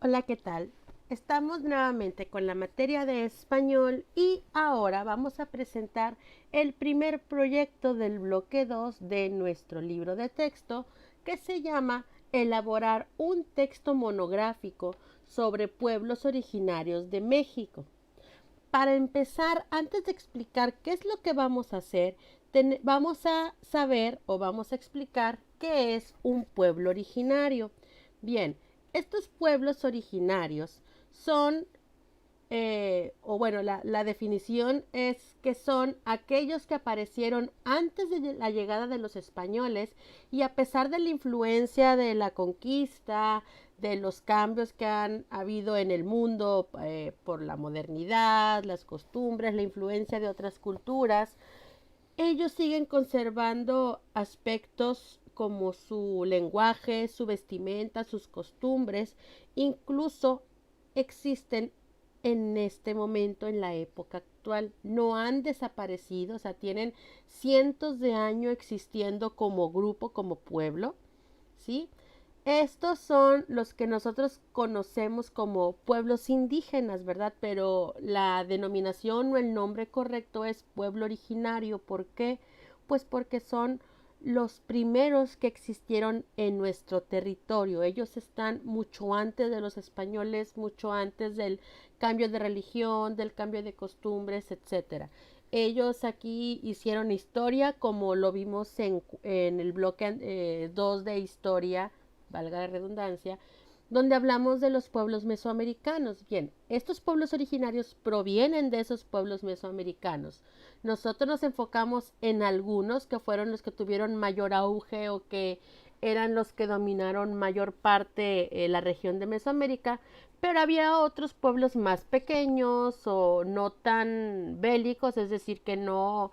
Hola, ¿qué tal? Estamos nuevamente con la materia de español y ahora vamos a presentar el primer proyecto del bloque 2 de nuestro libro de texto que se llama Elaborar un texto monográfico sobre pueblos originarios de México. Para empezar, antes de explicar qué es lo que vamos a hacer, vamos a saber o vamos a explicar qué es un pueblo originario. Bien, estos pueblos originarios son, la definición es que son aquellos que aparecieron antes de la llegada de los españoles y a pesar de la influencia de la conquista, de los cambios que han habido en el mundo por la modernidad, las costumbres, la influencia de otras culturas, ellos siguen conservando aspectos como su lenguaje, su vestimenta, sus costumbres, incluso existen en este momento, en la época actual. No han desaparecido, o sea, tienen cientos de años existiendo como grupo, como pueblo, ¿sí? Estos son los que nosotros conocemos como pueblos indígenas, ¿verdad? Pero la denominación o el nombre correcto es pueblo originario. ¿Por qué? Pues porque son los primeros que existieron en nuestro territorio. Ellos están mucho antes de los españoles, mucho antes del cambio de religión, del cambio de costumbres, etcétera. Ellos aquí hicieron historia, como lo vimos en el bloque 2 de historia, valga la redundancia, donde hablamos de los pueblos mesoamericanos. Bien, estos pueblos originarios provienen de esos pueblos mesoamericanos. Nosotros nos enfocamos en algunos que fueron los que tuvieron mayor auge o que eran los que dominaron mayor parte la región de Mesoamérica, pero había otros pueblos más pequeños o no tan bélicos, es decir, que no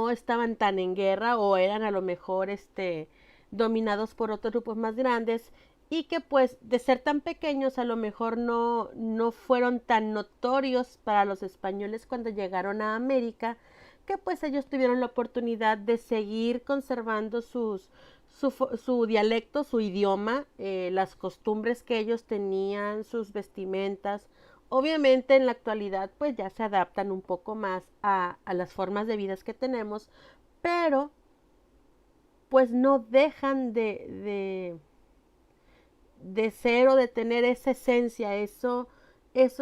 estaban tan en guerra o eran a lo mejor dominados por otros grupos más grandes y que pues de ser tan pequeños a lo mejor no fueron tan notorios para los españoles cuando llegaron a América, que pues ellos tuvieron la oportunidad de seguir conservando su dialecto, su idioma, las costumbres que ellos tenían, sus vestimentas. Obviamente en la actualidad pues ya se adaptan un poco más a las formas de vida que tenemos, pero pues no dejan de ser o de tener esa esencia, eso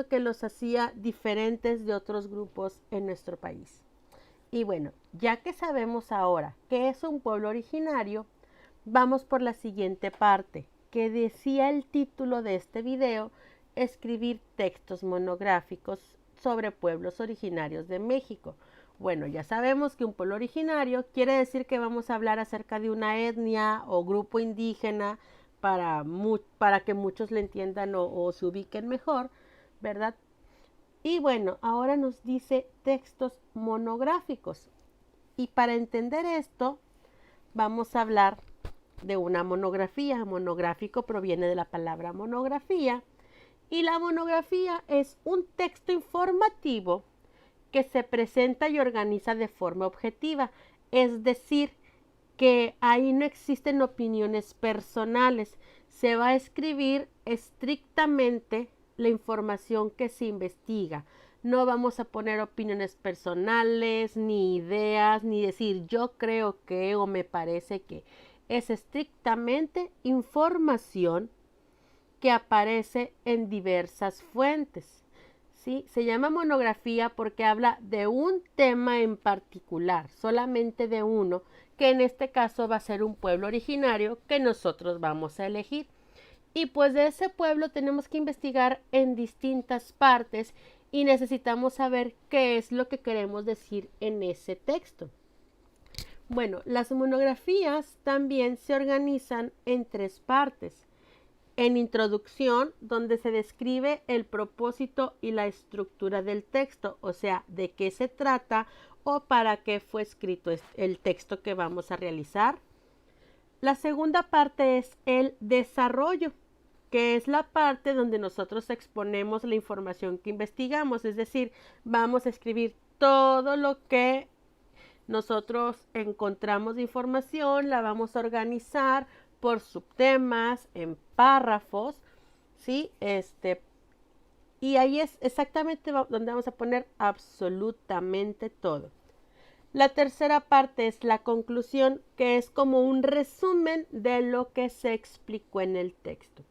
que los hacía diferentes de otros grupos en nuestro país. Y bueno, ya que sabemos ahora qué es un pueblo originario, vamos por la siguiente parte, que decía el título de este video, escribir textos monográficos sobre pueblos originarios de México. Bueno, ya sabemos que un pueblo originario quiere decir que vamos a hablar acerca de una etnia o grupo indígena para que muchos le entiendan o se ubiquen mejor, ¿verdad? Y bueno, ahora nos dice textos monográficos. Y para entender esto, vamos a hablar de una monografía. Monográfico proviene de la palabra monografía. Y la monografía es un texto informativo que se presenta y organiza de forma objetiva. Es decir, que ahí no existen opiniones personales. Se va a escribir estrictamente la información que se investiga. No vamos a poner opiniones personales, ni ideas, ni decir yo creo que o me parece que. Es estrictamente información que aparece en diversas fuentes. ¿Sí? Se llama monografía porque habla de un tema en particular, solamente de uno, que en este caso va a ser un pueblo originario que nosotros vamos a elegir. Y pues de ese pueblo tenemos que investigar en distintas partes y necesitamos saber qué es lo que queremos decir en ese texto. Bueno, las monografías también se organizan en tres partes. En introducción, donde se describe el propósito y la estructura del texto, o sea, de qué se trata o para qué fue escrito el texto que vamos a realizar. La segunda parte es el desarrollo, que es la parte donde nosotros exponemos la información que investigamos, es decir, vamos a escribir todo lo que nosotros encontramos de información, la vamos a organizar por subtemas, en párrafos, ¿sí? Y ahí es exactamente donde vamos a poner absolutamente todo. La tercera parte es la conclusión, que es como un resumen de lo que se explicó en el texto.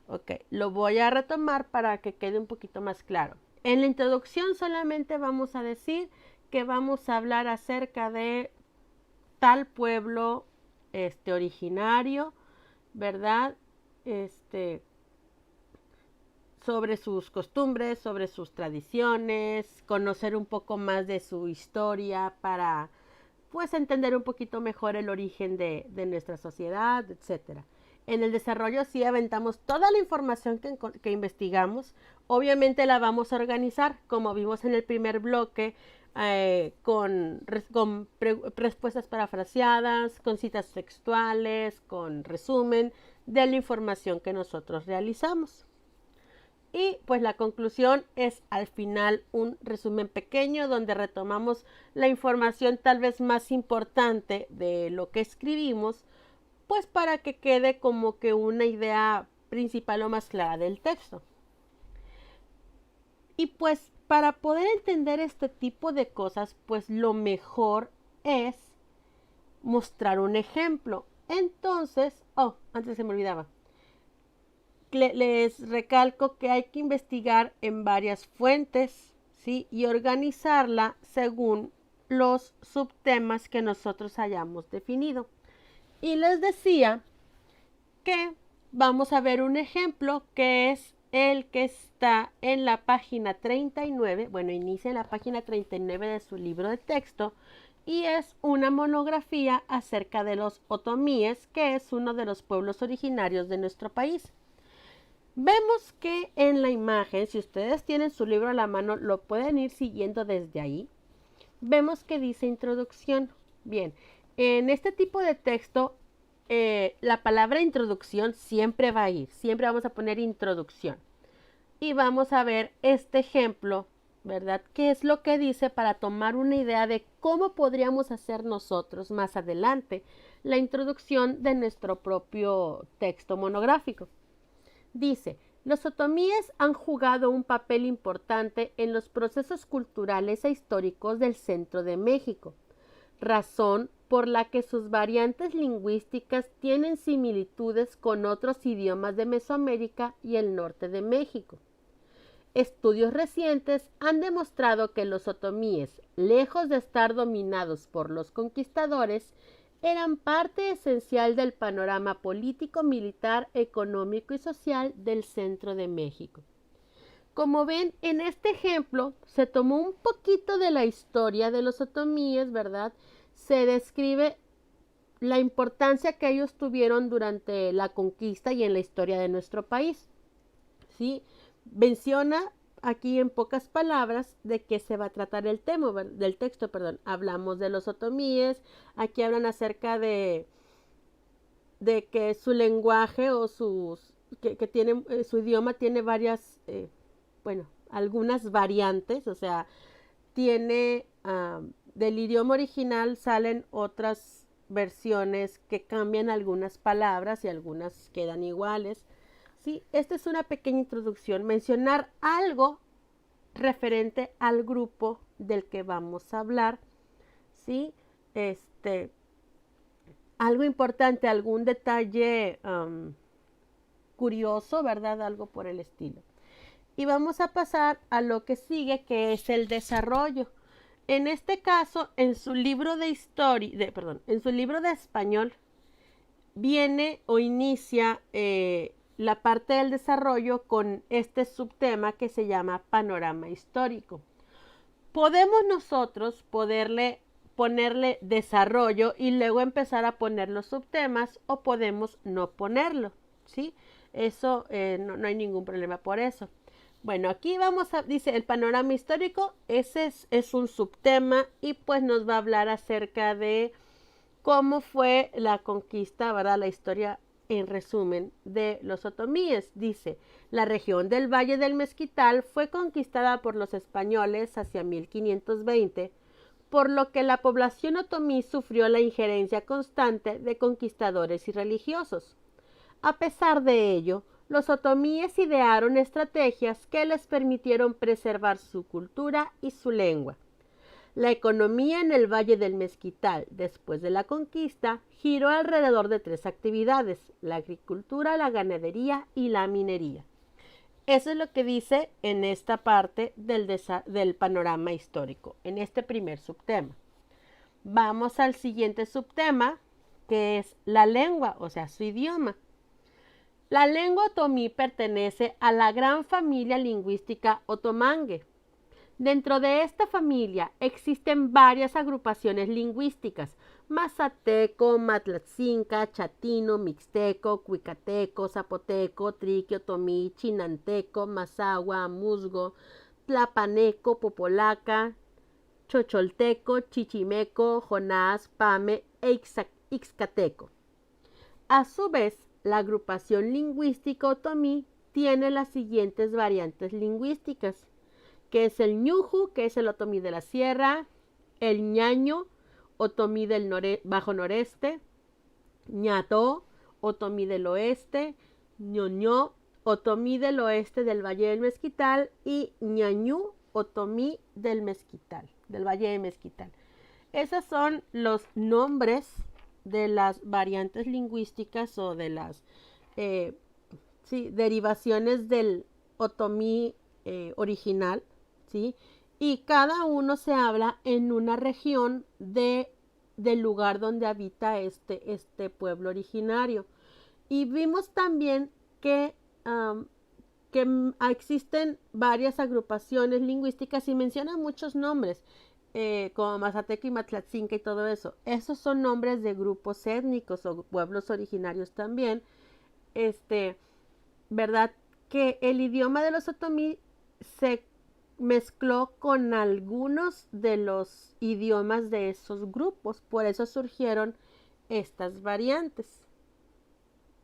Ok, lo voy a retomar para que quede un poquito más claro. En la introducción solamente vamos a decir que vamos a hablar acerca de tal pueblo originario, ¿verdad? Sobre sus costumbres, sobre sus tradiciones, conocer un poco más de su historia para pues entender un poquito mejor el origen de nuestra sociedad, etcétera. En el desarrollo sí aventamos toda la información que investigamos. Obviamente la vamos a organizar, como vimos en el primer bloque, con respuestas parafraseadas, con citas textuales, con resumen de la información que nosotros realizamos. Y pues la conclusión es al final un resumen pequeño donde retomamos la información tal vez más importante de lo que escribimos, pues para que quede como que una idea principal o más clara del texto. Y pues para poder entender este tipo de cosas, pues lo mejor es mostrar un ejemplo. Entonces, antes se me olvidaba. Les recalco que hay que investigar en varias fuentes, ¿sí? Y organizarla según los subtemas que nosotros hayamos definido. Y les decía que vamos a ver un ejemplo que es el que está en la página 39, bueno, inicia en la página 39 de su libro de texto, y es una monografía acerca de los otomíes, que es uno de los pueblos originarios de nuestro país. Vemos que en la imagen, si ustedes tienen su libro a la mano, lo pueden ir siguiendo desde ahí. Vemos que dice introducción. Bien, en este tipo de texto, la palabra introducción siempre va a ir. Siempre vamos a poner introducción. Y vamos a ver este ejemplo, ¿verdad? ¿Qué es lo que dice para tomar una idea de cómo podríamos hacer nosotros más adelante la introducción de nuestro propio texto monográfico? Dice, los otomíes han jugado un papel importante en los procesos culturales e históricos del centro de México, razón por la que sus variantes lingüísticas tienen similitudes con otros idiomas de Mesoamérica y el norte de México. Estudios recientes han demostrado que los otomíes, lejos de estar dominados por los conquistadores, eran parte esencial del panorama político, militar, económico y social del centro de México. Como ven, en este ejemplo se tomó un poquito de la historia de los otomíes, ¿verdad? Se describe la importancia que ellos tuvieron durante la conquista y en la historia de nuestro país. ¿Sí? Menciona aquí en pocas palabras de qué se va a tratar el tema del texto, perdón. Hablamos de los otomíes, aquí hablan acerca de que su lenguaje o que tiene, su idioma tiene varias, algunas variantes, o sea, tiene, del idioma original salen otras versiones que cambian algunas palabras y algunas quedan iguales. ¿Sí? Esta es una pequeña introducción, mencionar algo referente al grupo del que vamos a hablar, ¿sí? Algo importante, algún detalle curioso, ¿verdad? Algo por el estilo. Y vamos a pasar a lo que sigue, que es el desarrollo. En este caso, en su libro de historia, en su libro de español, viene o inicia la parte del desarrollo con este subtema que se llama panorama histórico. Podemos nosotros ponerle desarrollo y luego empezar a poner los subtemas, o podemos no ponerlo, ¿sí? Eso no hay ningún problema por eso. Bueno, aquí dice el panorama histórico, ese es un subtema y pues nos va a hablar acerca de cómo fue la conquista, ¿verdad? La historia en resumen de los otomíes. Dice, la región del Valle del Mezquital fue conquistada por los españoles hacia 1520 por lo que la población otomí sufrió la injerencia constante de conquistadores y religiosos. A pesar de ello, los otomíes idearon estrategias que les permitieron preservar su cultura y su lengua. La economía en el Valle del Mezquital, después de la conquista, giró alrededor de 3 actividades: la agricultura, la ganadería y la minería. Eso es lo que dice en esta parte del panorama histórico, en este primer subtema. Vamos al siguiente subtema, que es la lengua, o sea, su idioma. La lengua otomí pertenece a la gran familia lingüística otomangue. Dentro de esta familia existen varias agrupaciones lingüísticas: mazateco, matlatzinca, chatino, mixteco, cuicateco, zapoteco, triqui, otomí, chinanteco, mazahua, musgo, tlapaneco, popolaca, chocholteco, chichimeco, jonás, pame e ixcateco. A su vez, la agrupación lingüística otomí tiene las siguientes variantes lingüísticas, que es el ñuju, que es el otomí de la sierra; el ñaño, otomí del bajo noreste; ñató, otomí del oeste; ñoñó, otomí del oeste del Valle del Mezquital; y ñañú, otomí del Mezquital, del Valle del Mezquital. Esos son los nombres de las variantes lingüísticas o de las derivaciones del otomí original, ¿sí? Y cada uno se habla en una región del lugar donde habita este pueblo originario. Y vimos también que existen varias agrupaciones lingüísticas y mencionan muchos nombres, como Mazateco y Matlatzinca y todo eso. Esos son nombres de grupos étnicos o pueblos originarios también. ¿Verdad? Que el idioma de los otomí se mezcló con algunos de los idiomas de esos grupos. Por eso surgieron estas variantes.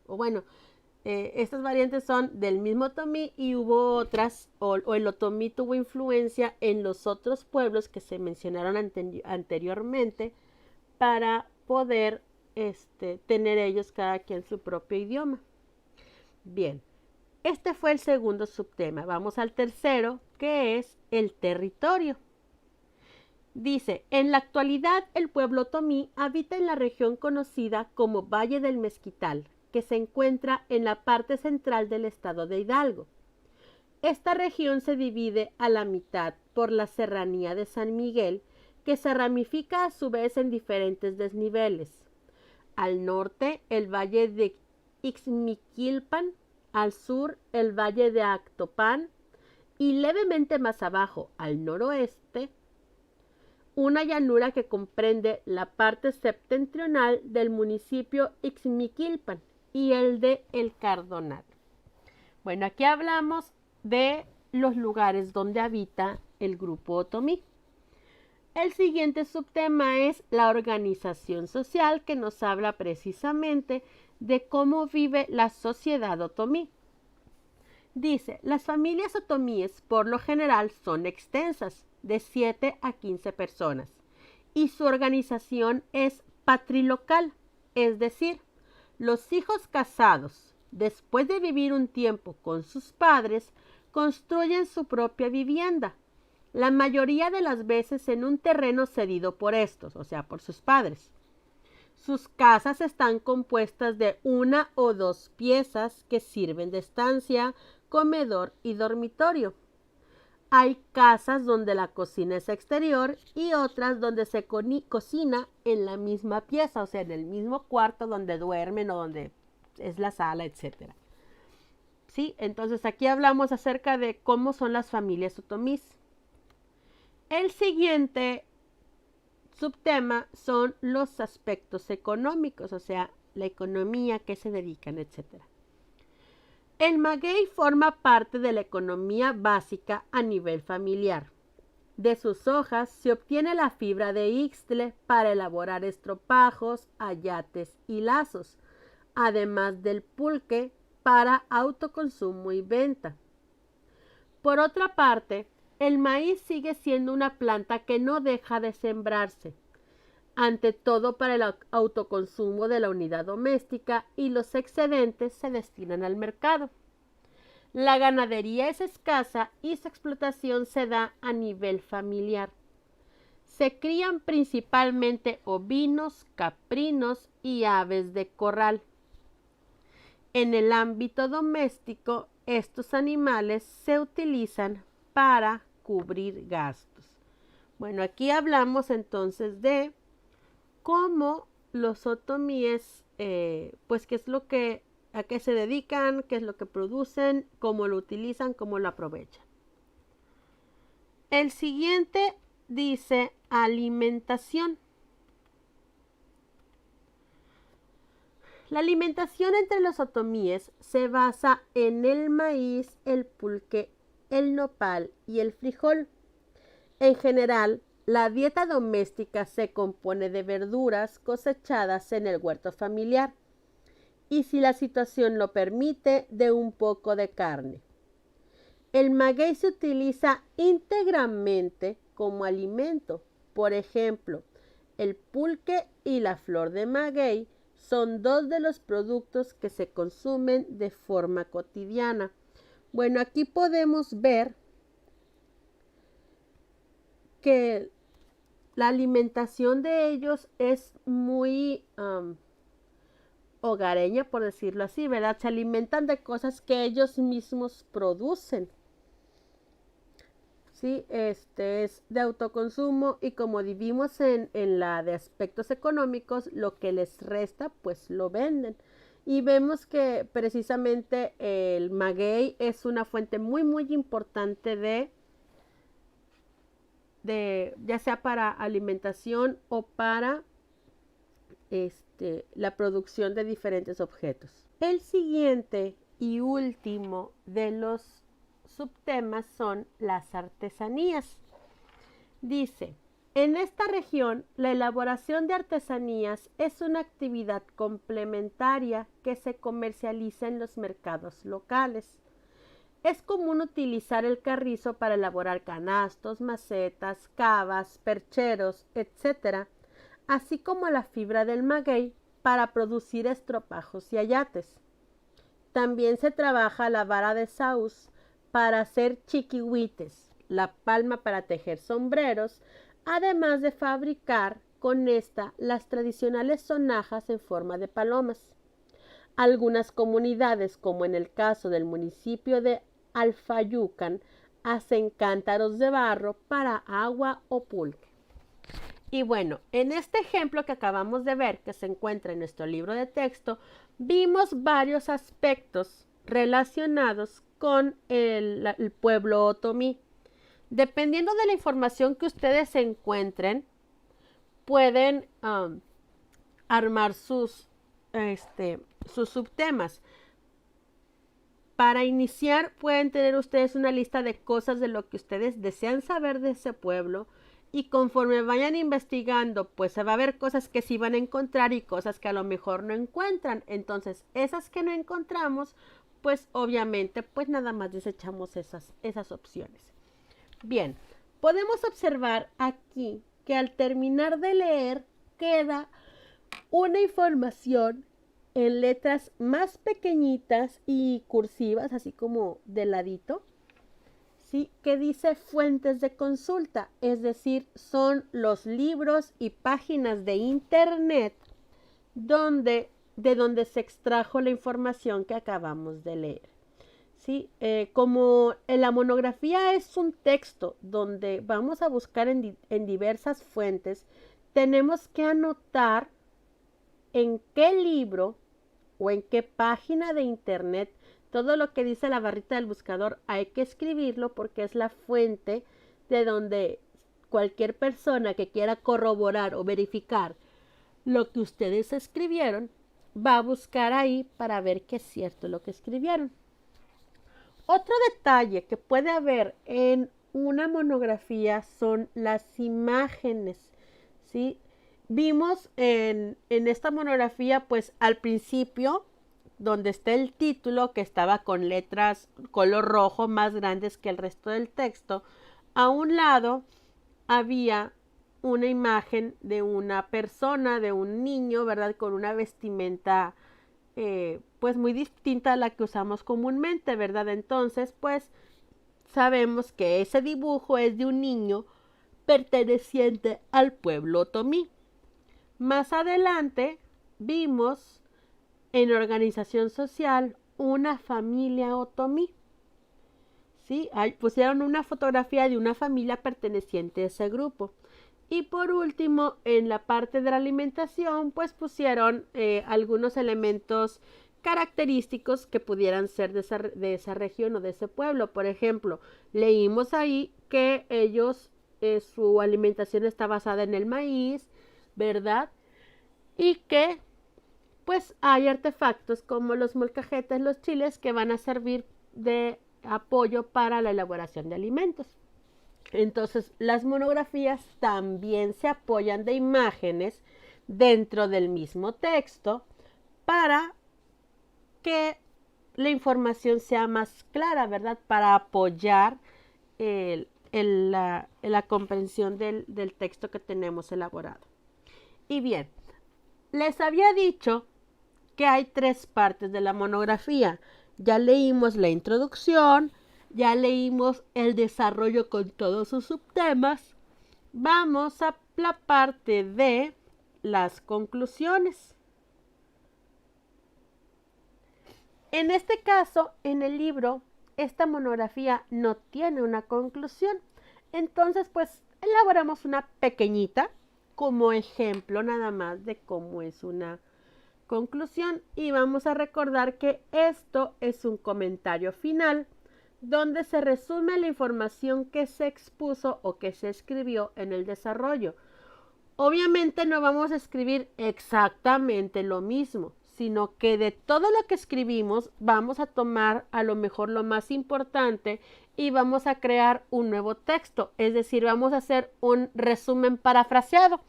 O bueno, estas variantes son del mismo otomí y hubo otras, o el otomí tuvo influencia en los otros pueblos que se mencionaron anteriormente para poder tener ellos cada quien su propio idioma. Bien, este fue el segundo subtema. Vamos al tercero, que es el territorio. Dice, en la actualidad el pueblo otomí habita en la región conocida como Valle del Mezquital, que se encuentra en la parte central del estado de Hidalgo. Esta región se divide a la mitad por la serranía de San Miguel, que se ramifica a su vez en diferentes desniveles. Al norte, el valle de Ixmiquilpan; al sur, el valle de Actopan; y levemente más abajo, al noroeste, una llanura que comprende la parte septentrional del municipio Ixmiquilpan y el de El Cardonal. Bueno, aquí hablamos de los lugares donde habita el grupo otomí. El siguiente subtema es la organización social, que nos habla precisamente de cómo vive la sociedad otomí. Dice, las familias otomíes por lo general son extensas, de 7 a 15 personas, y su organización es patrilocal, es decir, los hijos casados, después de vivir un tiempo con sus padres, construyen su propia vivienda, la mayoría de las veces en un terreno cedido por estos, o sea, por sus padres. Sus casas están compuestas de 1 o 2 piezas que sirven de estancia, comedor y dormitorio. Hay casas donde la cocina es exterior y otras donde se cocina en la misma pieza, o sea, en el mismo cuarto donde duermen o donde es la sala, etc. ¿Sí? Entonces aquí hablamos acerca de cómo son las familias otomís. El siguiente subtema son los aspectos económicos, o sea, la economía, qué se dedican, etc. El maguey forma parte de la economía básica a nivel familiar. De sus hojas se obtiene la fibra de ixtle para elaborar estropajos, ayates y lazos, además del pulque para autoconsumo y venta. Por otra parte, el maíz sigue siendo una planta que no deja de sembrarse, ante todo para el autoconsumo de la unidad doméstica, y los excedentes se destinan al mercado. La ganadería es escasa y su explotación se da a nivel familiar. Se crían principalmente ovinos, caprinos y aves de corral. En el ámbito doméstico, estos animales se utilizan para cubrir gastos. Bueno, aquí hablamos entonces de cómo los otomíes, pues qué es lo que, a qué se dedican, qué es lo que producen, cómo lo utilizan, cómo lo aprovechan. El siguiente dice alimentación. La alimentación entre los otomíes se basa en el maíz, el pulque, el nopal y el frijol. En general, la dieta doméstica se compone de verduras cosechadas en el huerto familiar y, si la situación lo permite, de un poco de carne. El maguey se utiliza íntegramente como alimento. Por ejemplo, el pulque y la flor de maguey son dos de los productos que se consumen de forma cotidiana. Bueno, aquí podemos ver que la alimentación de ellos es muy hogareña, por decirlo así, ¿verdad? Se alimentan de cosas que ellos mismos producen. Sí, este es de autoconsumo, y como vivimos en la de aspectos económicos, lo que les resta, pues lo venden. Y vemos que precisamente el maguey es una fuente muy, muy importante ya sea para alimentación o para la producción de diferentes objetos. El siguiente y último de los subtemas son las artesanías. Dice, en esta región la elaboración de artesanías es una actividad complementaria que se comercializa en los mercados locales. Es común utilizar el carrizo para elaborar canastos, macetas, cavas, percheros, etc., así como la fibra del maguey para producir estropajos y ayates. También se trabaja la vara de saúz para hacer chiquihuites, la palma para tejer sombreros, además de fabricar con esta las tradicionales sonajas en forma de palomas. Algunas comunidades, como en el caso del municipio de Alfayucan, hacen cántaros de barro para agua o pulque. Y bueno, en este ejemplo que acabamos de ver, que se encuentra en nuestro libro de texto, vimos varios aspectos relacionados con el pueblo otomí. Dependiendo de la información que ustedes encuentren, pueden armar sus subtemas. Para iniciar, pueden tener ustedes una lista de cosas de lo que ustedes desean saber de ese pueblo, y conforme vayan investigando, pues se va a ver cosas que sí van a encontrar y cosas que a lo mejor no encuentran. Entonces, esas que no encontramos, pues obviamente, pues nada más desechamos esas opciones. Bien, podemos observar aquí que al terminar de leer queda una información en letras más pequeñitas y cursivas, así como de ladito, ¿sí? Que dice fuentes de consulta, es decir, son los libros y páginas de internet de donde se extrajo la información que acabamos de leer. ¿Sí? Como la monografía es un texto donde vamos a buscar en diversas fuentes, tenemos que anotar en qué libro o en qué página de internet. Todo lo que dice la barrita del buscador hay que escribirlo, porque es la fuente de donde cualquier persona que quiera corroborar o verificar lo que ustedes escribieron va a buscar ahí para ver que es cierto lo que escribieron. Otro detalle que puede haber en una monografía son las imágenes, ¿sí? Vimos en esta monografía, pues al principio, donde está el título, que estaba con letras color rojo más grandes que el resto del texto, A un lado había una imagen de una persona, de un niño, ¿verdad? Con una vestimenta pues muy distinta a la que usamos comúnmente, ¿verdad? Entonces, pues sabemos que ese dibujo es de un niño perteneciente al pueblo otomí. Más adelante vimos en organización social una familia otomí. ¿Sí? Pusieron una fotografía de una familia perteneciente a ese grupo. Y por último, en la parte de la alimentación, pues pusieron algunos elementos característicos que pudieran ser de esa región o de ese pueblo. Por ejemplo, leímos ahí que ellos, su alimentación está basada en el maíz, ¿verdad? Y que pues hay artefactos como los molcajetes, los chiles, que van a servir de apoyo para la elaboración de alimentos. Entonces, las monografías también se apoyan de imágenes dentro del mismo texto para que la información sea más clara, ¿verdad? Para apoyar la comprensión del texto que tenemos elaborado. Y bien, les había dicho que hay 3 partes de la monografía. Ya leímos la introducción, ya leímos el desarrollo con todos sus subtemas. Vamos a la parte de las conclusiones. En este caso, en el libro, esta monografía no tiene una conclusión. Entonces, pues, elaboramos una pequeñita como ejemplo nada más de cómo es una conclusión, y vamos a recordar que esto es un comentario final donde se resume la información que se expuso o que se escribió en el desarrollo. Obviamente no vamos a escribir exactamente lo mismo, sino que de todo lo que escribimos vamos a tomar a lo mejor lo más importante y vamos a crear un nuevo texto, es decir, vamos a hacer un resumen parafraseado,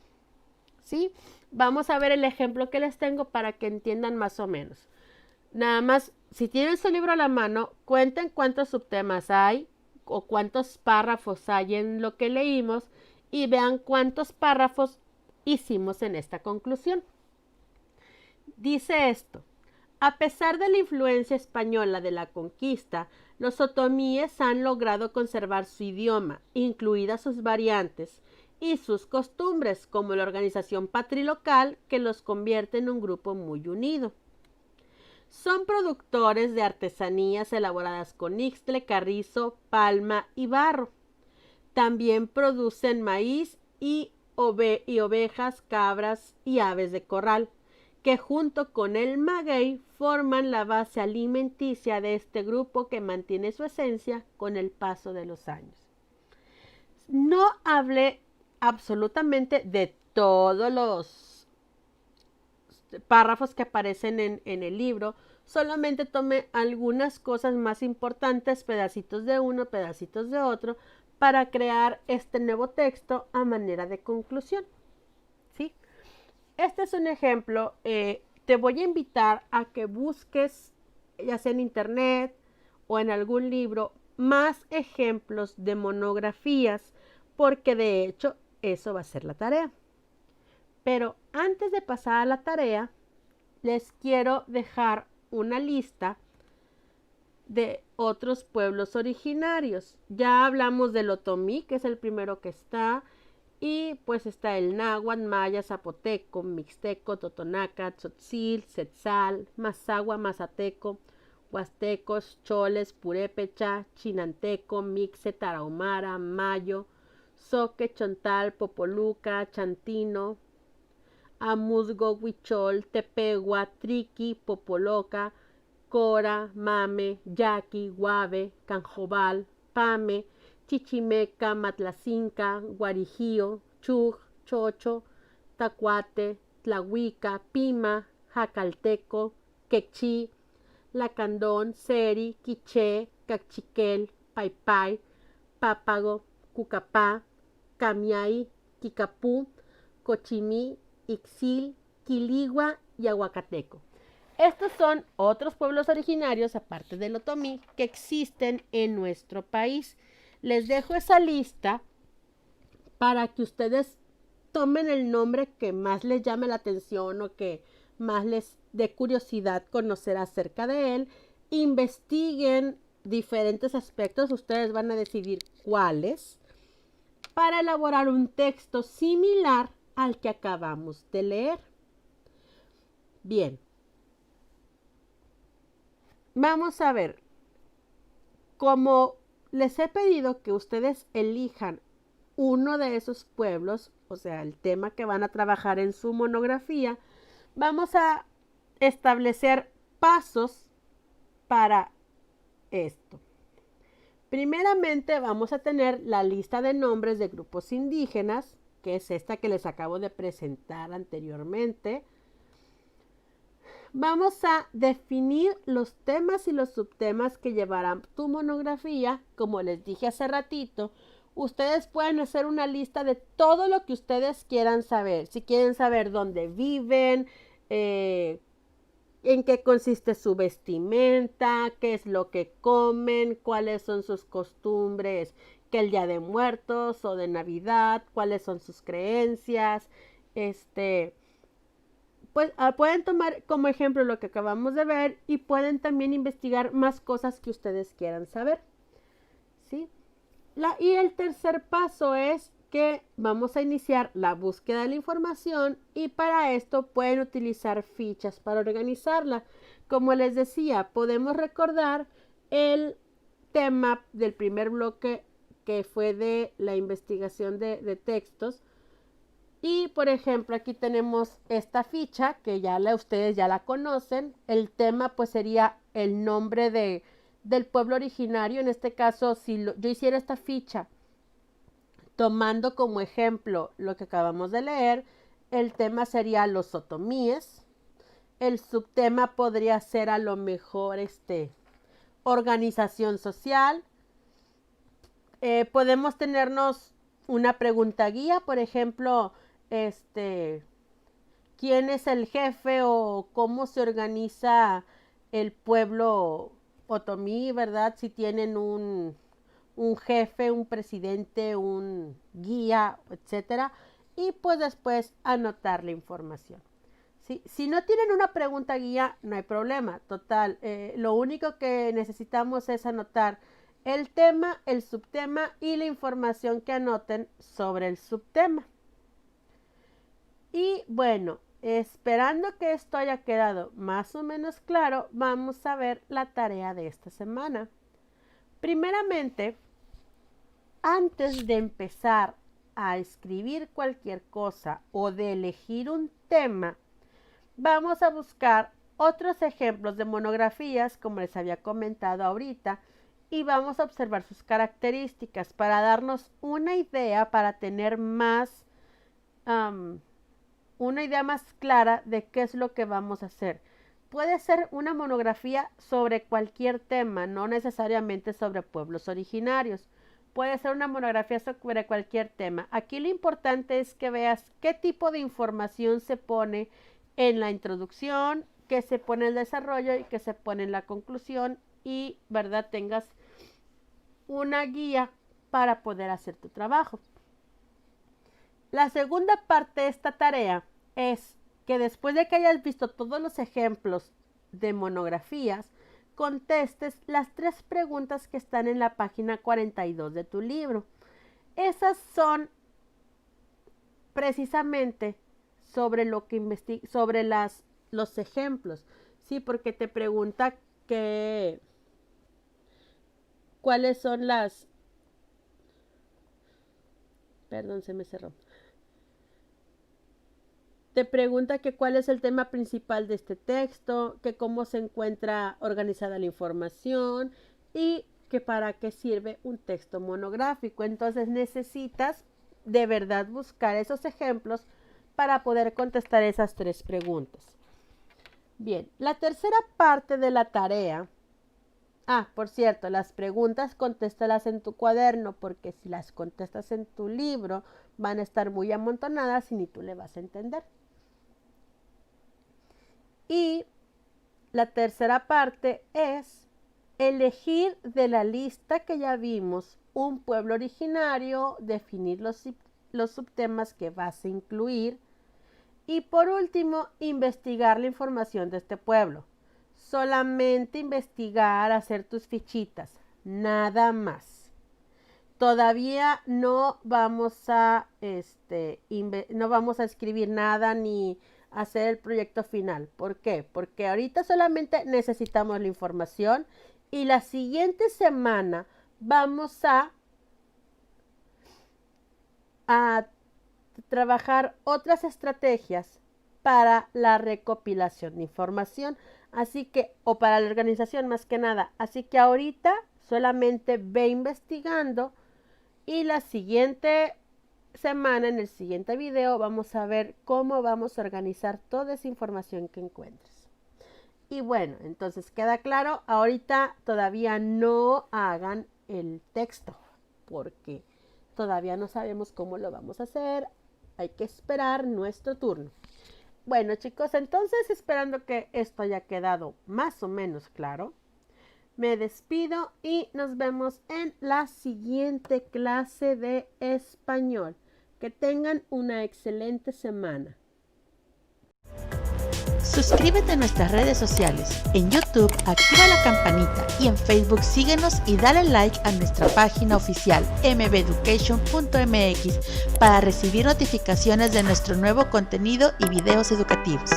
¿sí? Vamos a ver el ejemplo que les tengo para que entiendan más o menos. Nada más, si tienen su libro a la mano, cuenten cuántos subtemas hay o cuántos párrafos hay en lo que leímos y vean cuántos párrafos hicimos en esta conclusión. Dice esto: a pesar de la influencia española de la conquista, los otomíes han logrado conservar su idioma, incluidas sus variantes, y sus costumbres, como la organización patrilocal que los convierte en un grupo muy unido. Son productores de artesanías elaboradas con ixtle, carrizo, palma y barro. También producen maíz y ovejas, cabras y aves de corral, que junto con el maguey forman la base alimenticia de este grupo que mantiene su esencia con el paso de los años. No hablé absolutamente de todos los párrafos que aparecen en el libro, solamente tomé algunas cosas más importantes, pedacitos de uno, pedacitos de otro, para crear este nuevo texto a manera de conclusión. ¿Sí? Este es un ejemplo. Te voy a invitar a que busques, ya sea en internet o en algún libro, más ejemplos de monografías, porque de hecho eso va a ser la tarea. Pero antes de pasar a la tarea, les quiero dejar una lista de otros pueblos originarios. Ya hablamos del otomí, que es el primero que está, y pues está el náhuatl, maya, zapoteco, mixteco, totonaca, tzotzil, setzal, mazahua, mazateco, huastecos, choles, purépecha, chinanteco, mixe, tarahumara, mayo, zoque, chontal, popoluca, chantino, amuzgo, huichol, tepegua, triqui, popoloca, cora, mame, yaqui, guave, canjobal, pame, chichimeca, matlacinca, guarijío, chuj, chocho, tacuate, tlahuica, pima, jacalteco, quechí, lacandón, seri, quiché, cachiquel, paipai, pápago, cucapá, camiay, quicapú, cochimí, ixil, quiligua y aguacateco. Estos son otros pueblos originarios, aparte del otomí, que existen en nuestro país. Les dejo esa lista para que ustedes tomen el nombre que más les llame la atención o que más les dé curiosidad conocer acerca de él. Investiguen diferentes aspectos, ustedes van a decidir cuáles, para elaborar un texto similar al que acabamos de leer. Bien, vamos a ver. Como les he pedido que ustedes elijan uno de esos pueblos, o sea, el tema que van a trabajar en su monografía, vamos a establecer pasos para esto. Primeramente vamos a tener la lista de nombres de grupos indígenas, que es esta que les acabo de presentar anteriormente. Vamos a definir los temas y los subtemas que llevarán tu monografía. Como les dije hace ratito, ustedes pueden hacer una lista de todo lo que ustedes quieran saber. Si quieren saber dónde viven, en qué consiste su vestimenta, qué es lo que comen, cuáles son sus costumbres, que el Día de Muertos o de Navidad, cuáles son sus creencias, pues pueden tomar como ejemplo lo que acabamos de ver y pueden también investigar más cosas que ustedes quieran saber. ¿Sí? Y el tercer paso es que vamos a iniciar la búsqueda de la información y para esto pueden utilizar fichas para organizarla. Como les decía, podemos recordar el tema del primer bloque que fue de la investigación de textos. Y por ejemplo, aquí tenemos esta ficha que ustedes ya la conocen. El tema pues sería el nombre del pueblo originario. En este caso, si yo hiciera esta ficha tomando como ejemplo lo que acabamos de leer, el tema sería los otomíes. El subtema podría ser a lo mejor organización social. Podemos tenernos una pregunta guía, por ejemplo, quién es el jefe o cómo se organiza el pueblo otomí, ¿verdad? Si tienen un jefe, un presidente, un guía, etcétera. Y pues después anotar la información. ¿Sí? Si no tienen una pregunta guía, no hay problema. Total, lo único que necesitamos es anotar el tema, el subtema y la información que anoten sobre el subtema. Y bueno, esperando que esto haya quedado más o menos claro, vamos a ver la tarea de esta semana. Primeramente, antes de empezar a escribir cualquier cosa o de elegir un tema, vamos a buscar otros ejemplos de monografías, como les había comentado ahorita, y vamos a observar sus características para darnos una idea, para tener una idea más clara de qué es lo que vamos a hacer. Puede ser una monografía sobre cualquier tema, no necesariamente sobre pueblos originarios. Puede ser una monografía sobre cualquier tema. Aquí lo importante es que veas qué tipo de información se pone en la introducción, qué se pone en el desarrollo y qué se pone en la conclusión y, ¿verdad?, tengas una guía para poder hacer tu trabajo. La segunda parte de esta tarea es que después de que hayas visto todos los ejemplos de monografías, contestes las 3 preguntas que están en la página 42 de tu libro. Esas son precisamente sobre lo que sobre los ejemplos, ¿sí? Porque te pregunta cuáles son perdón, se me cerró. Te pregunta que cuál es el tema principal de este texto, que cómo se encuentra organizada la información y que para qué sirve un texto monográfico. Entonces necesitas de verdad buscar esos ejemplos para poder contestar esas 3 preguntas. Bien, la tercera parte de la tarea. Por cierto, las preguntas contéstalas en tu cuaderno porque si las contestas en tu libro van a estar muy amontonadas y ni tú le vas a entender. Y la tercera parte es elegir de la lista que ya vimos un pueblo originario, definir los subtemas que vas a incluir y por último, investigar la información de este pueblo. Solamente investigar, hacer tus fichitas, nada más. Todavía no vamos a escribir nada ni hacer el proyecto final. ¿Por qué? Porque ahorita solamente necesitamos la información y la siguiente semana vamos a trabajar otras estrategias para la recopilación de información, así que, o para la organización más que nada. Así que ahorita solamente ve investigando y la siguiente semana, en el siguiente video, vamos a ver cómo vamos a organizar toda esa información que encuentres. Y bueno, entonces queda claro, ahorita todavía no hagan el texto, porque todavía no sabemos cómo lo vamos a hacer. Hay que esperar nuestro turno. Bueno, chicos, entonces esperando que esto haya quedado más o menos claro, me despido y nos vemos en la siguiente clase de español. Que tengan una excelente semana. Suscríbete a nuestras redes sociales. En YouTube, activa la campanita y en Facebook síguenos y dale like a nuestra página oficial mbeducation.mx para recibir notificaciones de nuestro nuevo contenido y videos educativos.